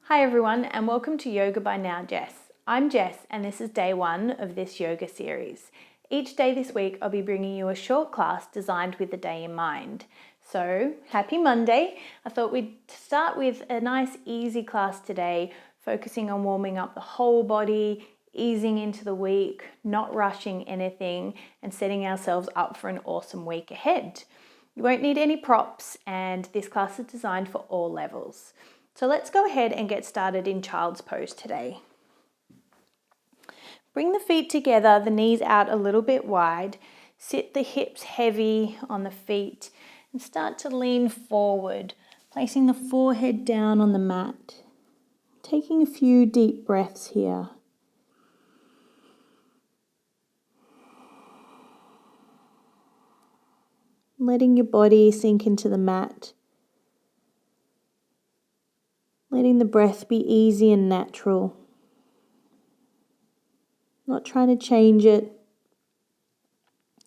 Hi everyone, and welcome to Yoga by Now Jess. I'm Jess and this is day 1 of this yoga series. Each day this week I'll be bringing you a short class designed with the day in mind. So happy Monday. I thought we'd start with a nice easy class today, focusing on warming up the whole body, easing into the week, not rushing anything, and setting ourselves up for an awesome week ahead. You won't need any props, and this class is designed for all levels. So let's go ahead and get started in child's pose today. Bring the feet together, the knees out a little bit wide. Sit the hips heavy on the feet and start to lean forward, placing the forehead down on the mat. Taking a few deep breaths here. Letting your body sink into the mat. Letting the breath be easy and natural. Not trying to change it.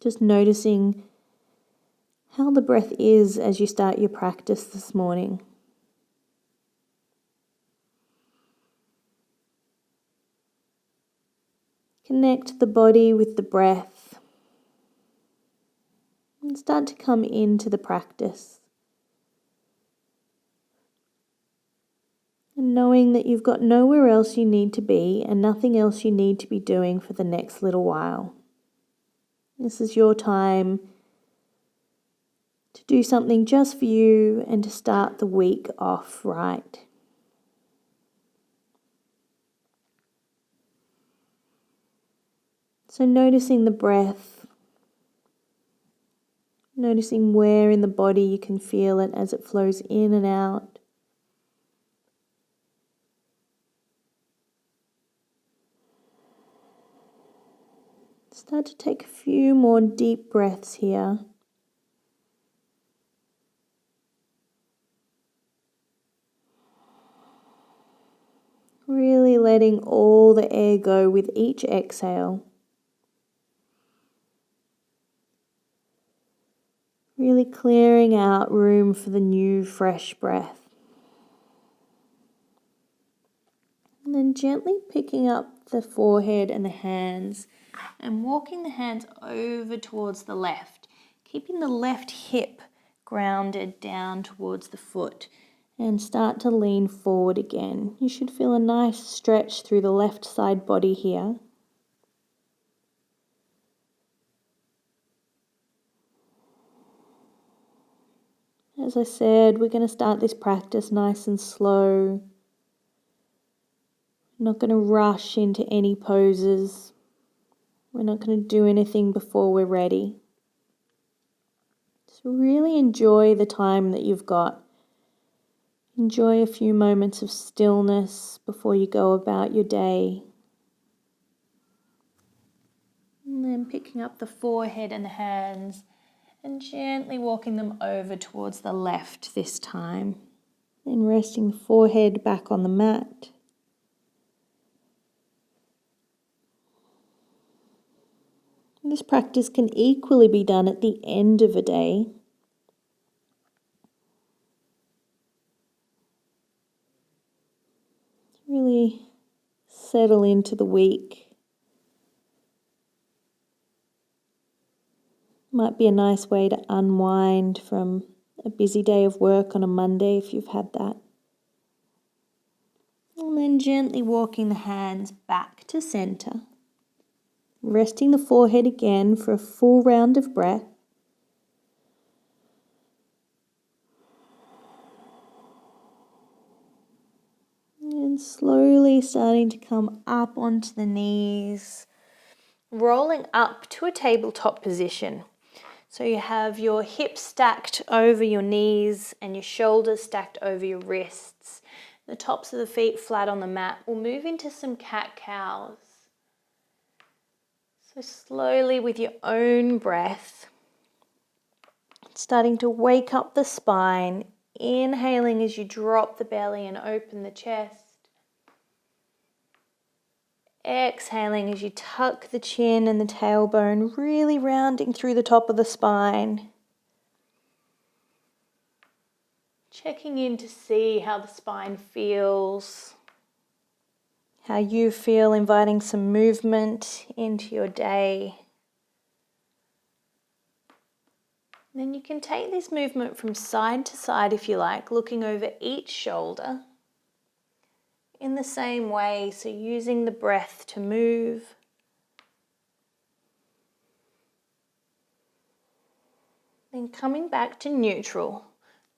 Just noticing how the breath is as you start your practice this morning. Connect the body with the breath and start to come into the practice. And knowing that you've got nowhere else you need to be and nothing else you need to be doing for the next little while. This is your time to do something just for you and to start the week off right. So noticing the breath, noticing where in the body you can feel it as it flows in and out. Start to take a few more deep breaths here. Really letting all the air go with each exhale. Really clearing out room for the new, fresh breath. And then gently picking up the forehead and the hands and walking the hands over towards the left, keeping the left hip grounded down towards the foot, and start to lean forward again. You should feel a nice stretch through the left side body here. As I said, we're going to start this practice nice and slow. We're not going to rush into any poses. We're not going to do anything before we're ready. So really enjoy the time that you've got. Enjoy a few moments of stillness before you go about your day. And then picking up the forehead and the hands and gently walking them over towards the left this time. Then resting the forehead back on the mat. This practice can equally be done at the end of a day. Really settle into the week. Might be a nice way to unwind from a busy day of work on a Monday if you've had that. And then gently walking the hands back to center. Resting the forehead again for a full round of breath. And slowly starting to come up onto the knees, rolling up to a tabletop position. So you have your hips stacked over your knees and your shoulders stacked over your wrists. The tops of the feet flat on the mat. We'll move into some cat-cows. So slowly with your own breath, starting to wake up the spine, inhaling as you drop the belly and open the chest. exhaling as you tuck the chin and the tailbone, really rounding through the top of the spine. Checking in to see how the spine feels, how you feel, inviting some movement into your day. And then you can take this movement from side to side if you like, looking over each shoulder in the same way, so using the breath to move. Then coming back to neutral,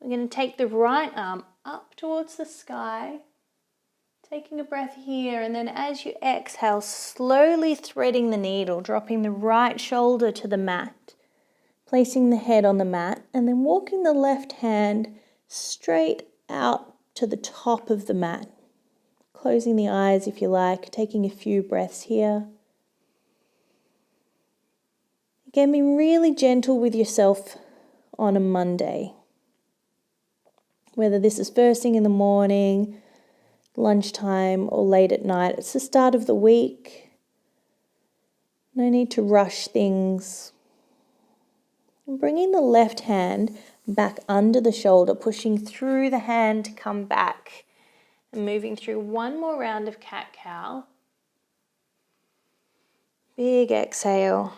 we're going to take the right arm up towards the sky, taking a breath here, and then as you exhale, slowly threading the needle, dropping the right shoulder to the mat, placing the head on the mat, and then walking the left hand straight out to the top of the mat. Closing the eyes if you like, taking a few breaths here. Again, be really gentle with yourself on a Monday. Whether this is first thing in the morning, lunchtime, or late at night, it's the start of the week. No need to rush things. And bringing the left hand back under the shoulder, pushing through the hand to come back. And moving through one more round of cat-cow. Big exhale.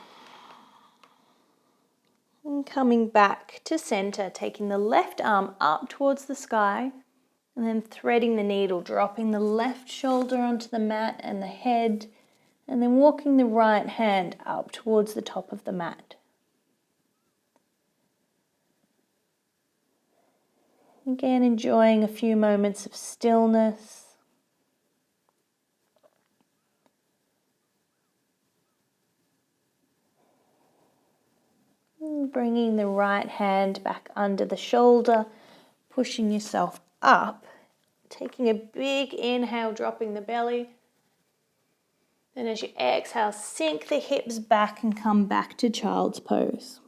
And coming back to center, taking the left arm up towards the sky. And then threading the needle, dropping the left shoulder onto the mat and the head. And then walking the right hand up towards the top of the mat. Again, enjoying a few moments of stillness. And bringing the right hand back under the shoulder, pushing yourself up. Taking a big inhale, dropping the belly. Then as you exhale, sink the hips back and come back to child's pose.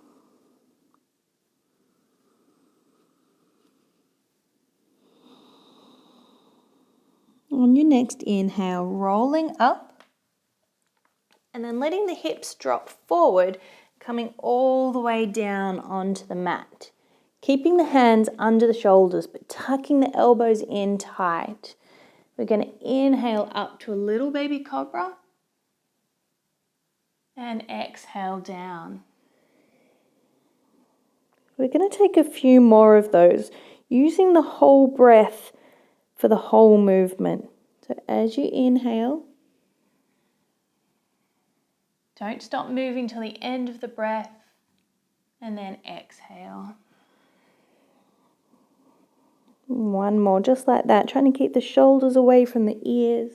On your next inhale, rolling up and then letting the hips drop forward, coming all the way down onto the mat. Keeping the hands under the shoulders but tucking the elbows in tight. We're going to inhale up to a little baby cobra and exhale down. We're going to take a few more of those, using the whole breath for the whole movement. So as you inhale, don't stop moving till the end of the breath, and then exhale. One more, just like that, trying to keep the shoulders away from the ears.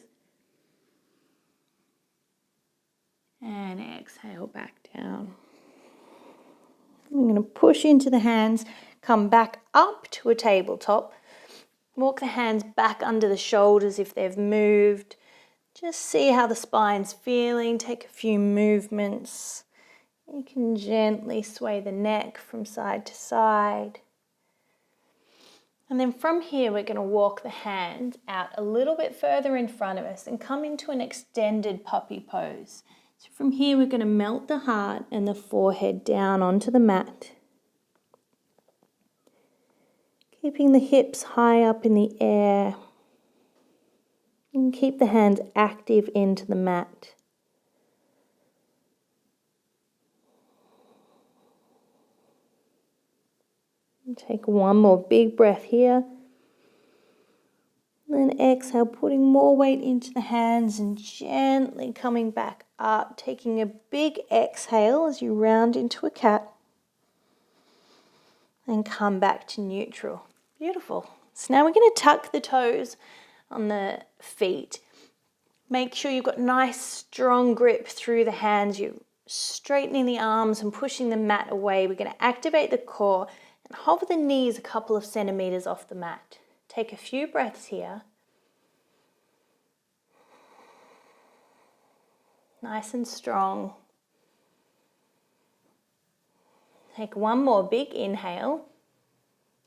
And exhale back down. I'm going to push into the hands, come back up to a tabletop. Walk the hands back under the shoulders if they've moved. Just see how the spine's feeling. Take a few movements. You can gently sway the neck from side to side. And then from here, we're going to walk the hands out a little bit further in front of us and come into an extended puppy pose. So from here, we're going to melt the heart and the forehead down onto the mat. Keeping the hips high up in the air. And keep the hands active into the mat. And take one more big breath here. Then exhale, putting more weight into the hands and gently coming back up. Taking a big exhale as you round into a cat. And come back to neutral. Beautiful. So now we're going to tuck the toes on the feet. Make sure you've got nice strong grip through the hands. You're straightening the arms and pushing the mat away. We're going to activate the core and hover the knees a couple of centimeters off the mat. Take a few breaths here. Nice and strong. Take one more big inhale.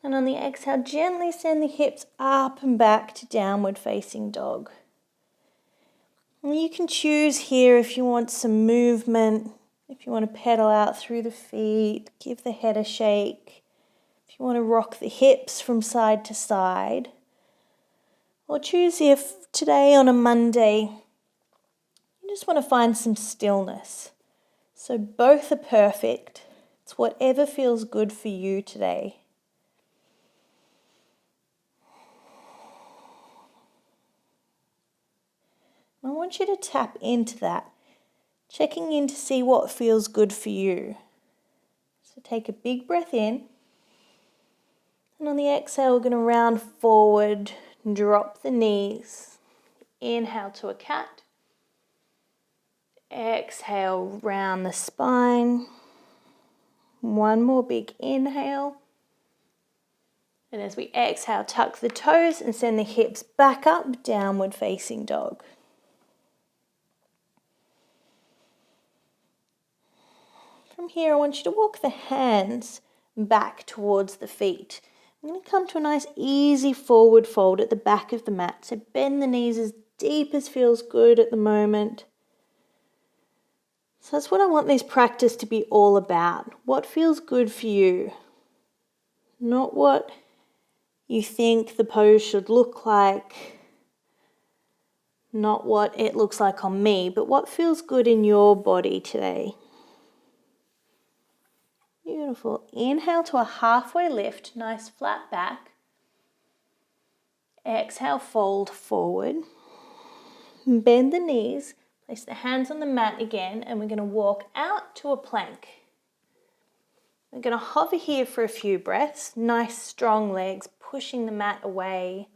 And on the exhale, gently send the hips up and back to downward facing dog. And you can choose here if you want some movement, if you want to pedal out through the feet, give the head a shake, if you want to rock the hips from side to side. Or choose if today on a Monday, you just want to find some stillness. So both are perfect. It's whatever feels good for you today. I want you to tap into that, checking in to see what feels good for you. So take a big breath in. And on the exhale, we're going to round forward, drop the knees. Inhale to a cat. Exhale, round the spine. One more big inhale. And as we exhale, tuck the toes and send the hips back up, downward facing dog. From here, I want you to walk the hands back towards the feet. I'm going to come to a nice easy forward fold at the back of the mat. So bend the knees as deep as feels good at the moment. So that's what I want this practice to be all about. What feels good for you? Not what you think the pose should look like. Not what it looks like on me, but what feels good in your body today. Beautiful. Inhale to a halfway lift, nice flat back. Exhale, fold forward. Bend the knees, place the hands on the mat again, and we're going to walk out to a plank. We're going to hover here for a few breaths. Nice strong legs, pushing the mat away.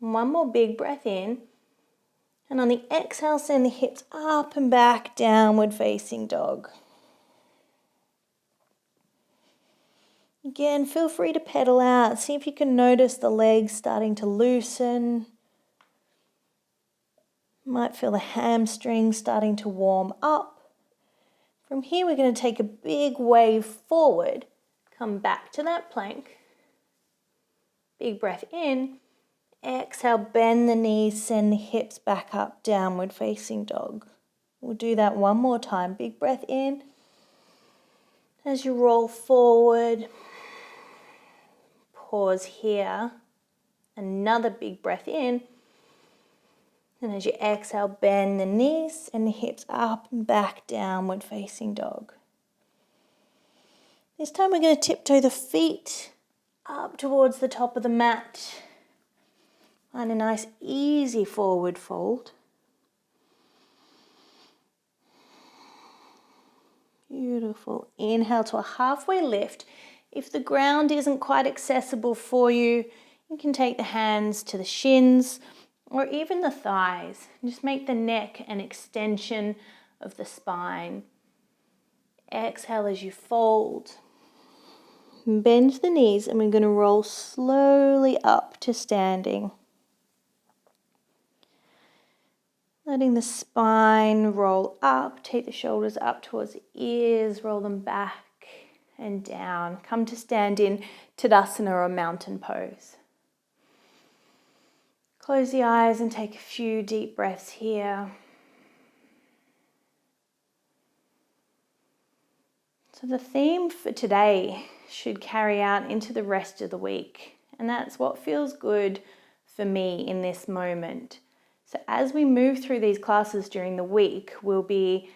One more big breath in. And on the exhale, send the hips up and back, downward facing dog. Again, feel free to pedal out. See if you can notice the legs starting to loosen. Might feel the hamstrings starting to warm up. From here, we're going to take a big wave forward. Come back to that plank. Big breath in. Exhale, bend the knees, send the hips back up, downward facing dog. We'll do that one more time. Big breath in. As you roll forward, pause here. Another big breath in. And as you exhale, bend the knees and the hips up and back, downward facing dog. This time we're going to tiptoe the feet up towards the top of the mat. Find a nice easy forward fold. Beautiful. Inhale to a halfway lift. If the ground isn't quite accessible for you, you can take the hands to the shins or even the thighs. Just make the neck an extension of the spine. Exhale as you fold. Bend the knees and we're going to roll slowly up to standing. Letting the spine roll up, take the shoulders up towards the ears, roll them back and down. Come to stand in Tadasana or mountain pose. Close the eyes and take a few deep breaths here. So the theme for today should carry out into the rest of the week, and that's what feels good for me in this moment. So as we move through these classes during the week, we'll be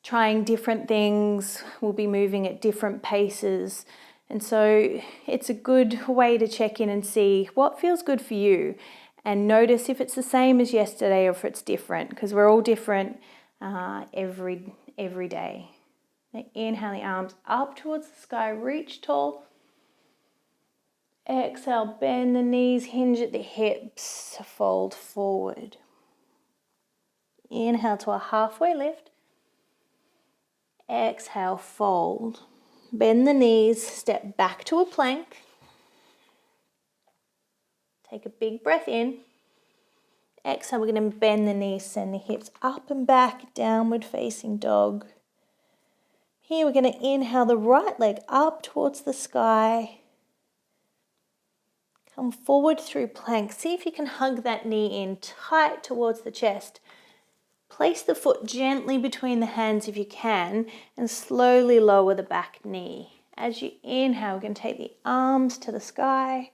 trying different things, we'll be moving at different paces. And so it's a good way to check in and see what feels good for you and notice if it's the same as yesterday or if it's different, because we're all different every day. Now inhale the arms up towards the sky, reach tall. Exhale, bend the knees, hinge at the hips, fold forward. Inhale to a halfway lift. Exhale, fold. Bend the knees, step back to a plank. Take a big breath in. Exhale, we're going to bend the knees, send the hips up and back, downward facing dog. Here we're going to inhale the right leg up towards the sky. Come forward through plank. See if you can hug that knee in tight towards the chest. Place the foot gently between the hands if you can and slowly lower the back knee. As you inhale, you can take the arms to the sky.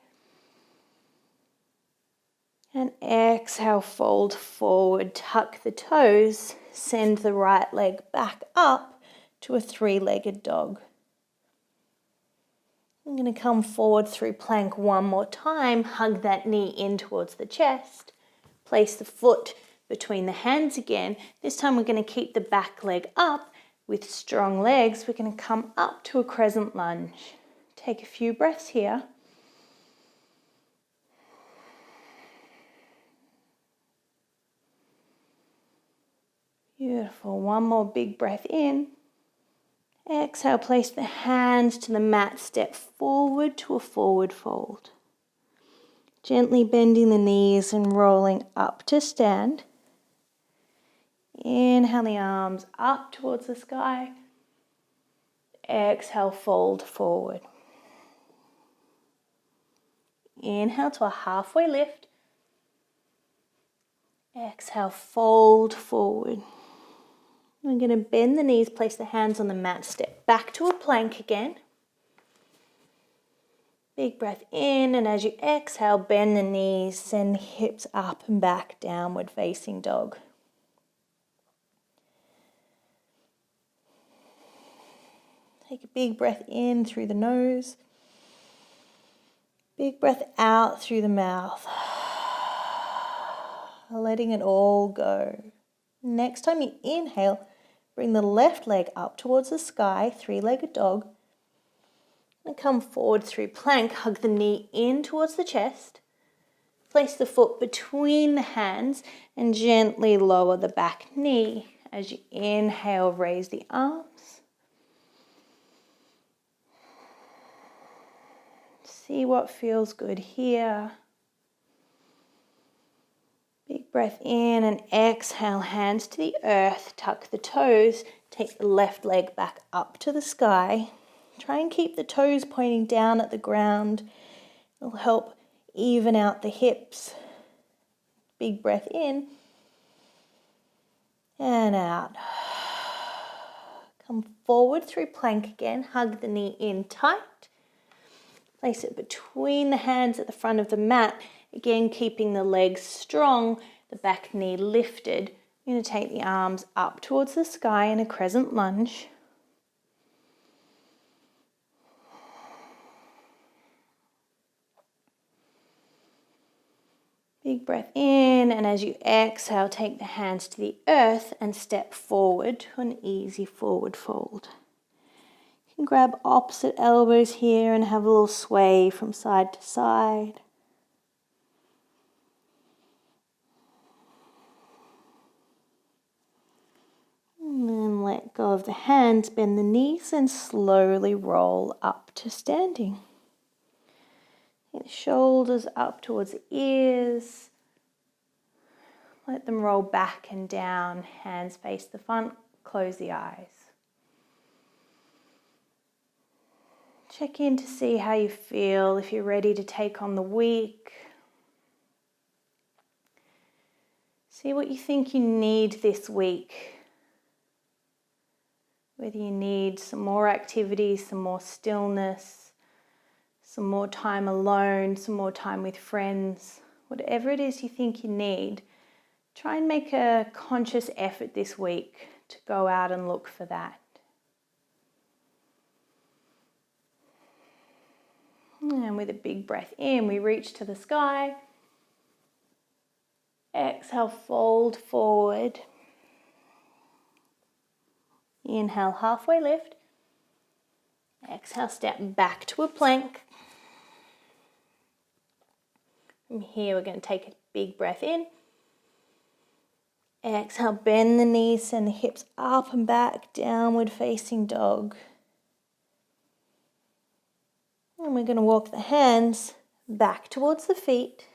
And exhale, fold forward, tuck the toes, send the right leg back up to a three-legged dog. I'm going to come forward through plank one more time, hug that knee in towards the chest, place the foot between the hands again. This time we're going to keep the back leg up with strong legs. We're going to come up to a crescent lunge. Take a few breaths here. Beautiful. One more big breath in. Exhale, place the hands to the mat, step forward to a forward fold. Gently bending the knees and rolling up to stand. Inhale the arms up towards the sky. Exhale, fold forward. Inhale to a halfway lift. Exhale, fold forward. We're going to bend the knees, place the hands on the mat, step back to a plank again. Big breath in, and as you exhale, bend the knees, send the hips up and back, downward facing dog. Take a big breath in through the nose. Big breath out through the mouth. Letting it all go. Next time you inhale, bring the left leg up towards the sky, three-legged dog. And come forward through plank, hug the knee in towards the chest. Place the foot between the hands and gently lower the back knee. As you inhale, raise the arms. See what feels good here. Big breath in and exhale, hands to the earth, tuck the toes, take the left leg back up to the sky. Try and keep the toes pointing down at the ground. It'll help even out the hips. Big breath in and out. Come forward through plank again, hug the knee in tight. Place it between the hands at the front of the mat. Again, keeping the legs strong, the back knee lifted. You're going to take the arms up towards the sky in a crescent lunge. Big breath in, and as you exhale, take the hands to the earth and step forward to an easy forward fold. You can grab opposite elbows here and have a little sway from side to side. And then let go of the hands, bend the knees and slowly roll up to standing. Take the shoulders up towards the ears. Let them roll back and down, hands face the front, close the eyes. Check in to see how you feel, if you're ready to take on the week. See what you think you need this week. Whether you need some more activity, some more stillness, some more time alone, some more time with friends, whatever it is you think you need, try and make a conscious effort this week to go out and look for that. And with a big breath in, we reach to the sky. Exhale, fold forward. Inhale, halfway lift. Exhale, step back to a plank. From here, we're going to take a big breath in. Exhale, bend the knees, send the hips up and back, downward facing dog. And we're going to walk the hands back towards the feet.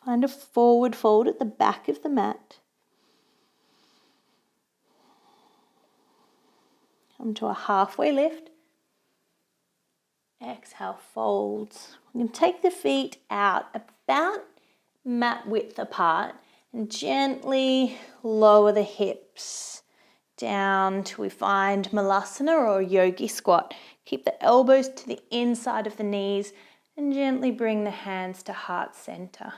Find a forward fold at the back of the mat. Come to a halfway lift. Exhale, folds. You can take the feet out about mat width apart and gently lower the hips down till we find Malasana or Yogi squat. Keep the elbows to the inside of the knees and gently bring the hands to heart center.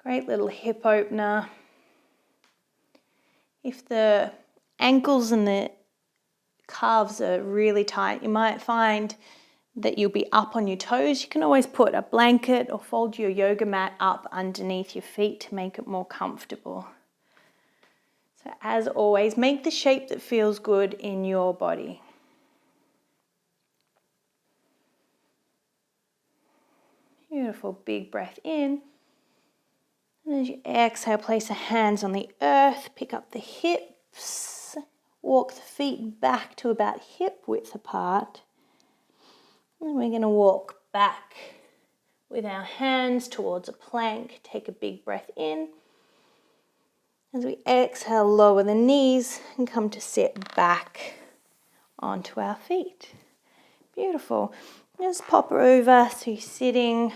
Great little hip opener. If the ankles and the calves are really tight, you might find that you'll be up on your toes. You can always put a blanket or fold your yoga mat up underneath your feet to make it more comfortable. So as always, make the shape that feels good in your body. Beautiful, big breath in. And as you exhale, place the hands on the earth, pick up the hips, walk the feet back to about hip width apart. And we're going to walk back with our hands towards a plank. Take a big breath in. As we exhale, lower the knees and come to sit back onto our feet. Beautiful. Just pop over so you're sitting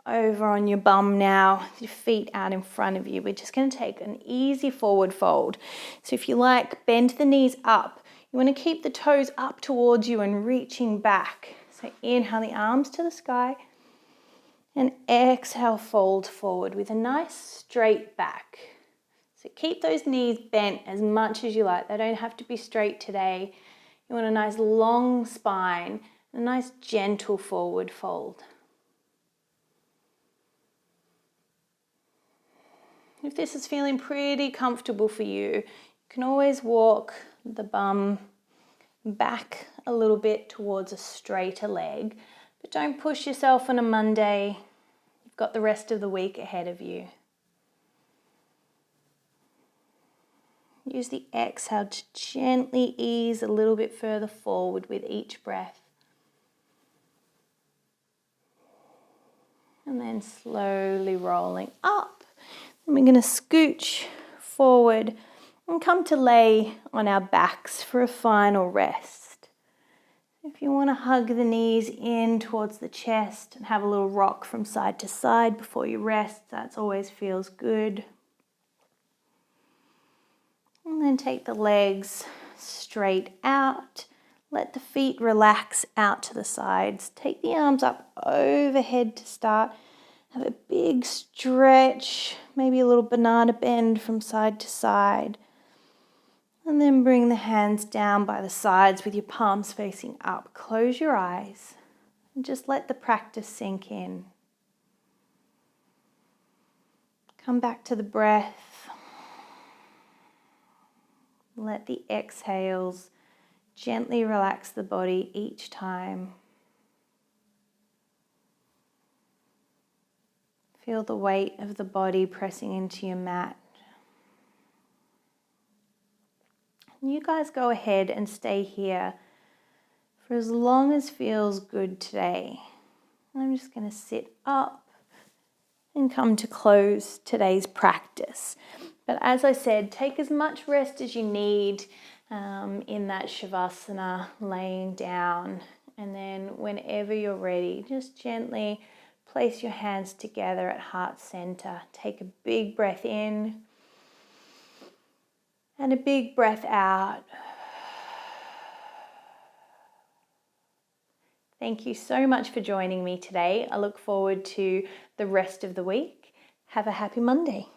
over on your bum now, your feet out in front of you. We're just going to take an easy forward fold. So if you like, bend the knees up. You want to keep the toes up towards you and reaching back. So inhale the arms to the sky and exhale, fold forward with a nice straight back. So keep those knees bent as much as you like. They don't have to be straight today. You want a nice long spine, a nice gentle forward fold. If this is feeling pretty comfortable for you, you can always walk the bum back a little bit towards a straighter leg, but don't push yourself on a Monday. You've got the rest of the week ahead of you. Use the exhale to gently ease a little bit further forward with each breath. And then slowly rolling up. And we're going to scooch forward and come to lay on our backs for a final rest. If you want to hug the knees in towards the chest and have a little rock from side to side before you rest, that always feels good. And then take the legs straight out. Let the feet relax out to the sides. Take the arms up overhead to start. Have a big stretch, maybe a little banana bend from side to side. And then bring the hands down by the sides with your palms facing up. Close your eyes and just let the practice sink in. Come back to the breath. Let the exhales gently relax the body each time. Feel the weight of the body pressing into your mat. You guys go ahead and stay here for as long as feels good today. I'm just going to sit up and come to close today's practice. But as I said, take as much rest as you need in that Shavasana, laying down. And then whenever you're ready, just gently place your hands together at heart center. Take a big breath in and a big breath out. Thank you so much for joining me today. I look forward to the rest of the week. Have a happy Monday.